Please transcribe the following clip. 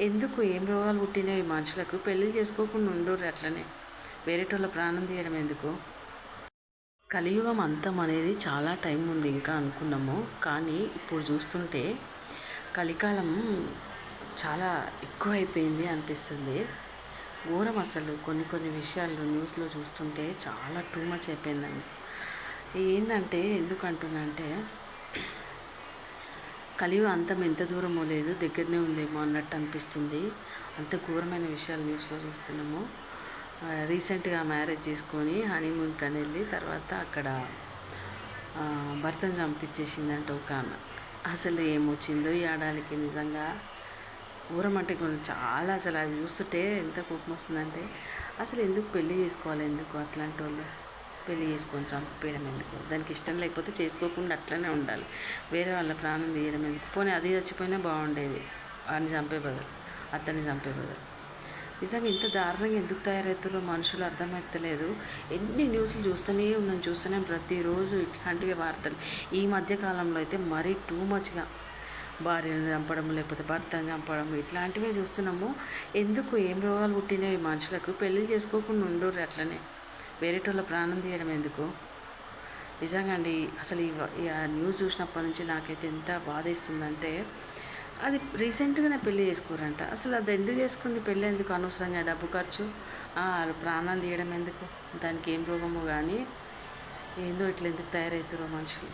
ఎందుకు ఏం రోగాలు పుట్టినాయి మనుషులకు? పెళ్ళి చేసుకోకుండా ఉండరు అట్లనే. వేరేటోళ్ళ ప్రాణం తీయడం ఎందుకు? కలియుగం అంతం అనేది చాలా టైం ఉంది ఇంకా అనుకున్నాము, కానీ ఇప్పుడు చూస్తుంటే కలికాలం చాలా ఎక్కువ అయిపోయింది అనిపిస్తుంది. ఘోరం అసలు. కొన్ని కొన్ని విషయాలు న్యూస్లో చూస్తుంటే చాలా టూ మచ్ అయిపోయిందండి. ఏంటంటే ఎందుకు అంటున్నా అంటే, కలియుగం అంతం ఎంత దూరమో లేదు, దగ్గరనే ఉందేమో అన్నట్టు అనిపిస్తుంది. అంత ఘోరమైన విషయాలు న్యూస్లో చూస్తున్నాము. రీసెంట్గా మ్యారేజ్ చేసుకొని హనీమూన్ కని వెళ్ళి తర్వాత అక్కడ భర్తను చంపించేసిందంట ఒక ఆమె. అసలు ఏమొచ్చిందో ఈ ఆడాలికి నిజంగా. ఘోరం అంటే చాలా. అసలు అది చూస్తుంటే ఎంత కోపం వస్తుందంటే, అసలు ఎందుకు పెళ్ళి చేసుకోవాలి? ఎందుకు అట్లాంటి వాళ్ళు పెళ్ళి చేసుకొని చంపేయడం ఎందుకు? దానికి ఇష్టం లేకపోతే చేసుకోకుండా అట్లనే ఉండాలి. వేరే వాళ్ళ ప్రాణం తీయడం ఎందుకు? పోనీ అది చచ్చిపోయినా బాగుండేది, వాడిని చంపే బదులు, అతన్ని చంపే బదులు. నిజంగా ఇంత దారుణంగా ఎందుకు తయారవుతారో మనుషులు అర్థమవుతలేదు. ఎన్ని న్యూస్లు చూస్తూనే ప్రతిరోజు ఇట్లాంటివి వార్తలు. ఈ మధ్యకాలంలో అయితే మరీ టూ మచ్గా భార్యను చంపడం, లేకపోతే భర్తను చంపడం, ఇట్లాంటివే చూస్తున్నాము. ఎందుకు ఏం రోగాలు పుట్టినాయి మనుషులకు? పెళ్ళి చేసుకోకుండా ఉండరు అట్లనే. వేరేటోళ్ళ ప్రాణం తీయడం ఎందుకు? నిజంగా అండి, అసలు ఈ న్యూస్ చూసినప్పటి నుంచి నాకైతే ఎంత బాధేస్తుందంటే, అది రీసెంట్గానే పెళ్ళి చేసుకోరంట. అసలు అది ఎందుకు చేసుకుంది? పెళ్ళి ఎందుకు? అనవసరంగా డబ్బు ఖర్చు, ప్రాణాలు తీయడం ఎందుకు? దానికి ఏం రోగమో కానీ ఏందో ఇట్లా ఎందుకు తయారవుతారో మనుషులు.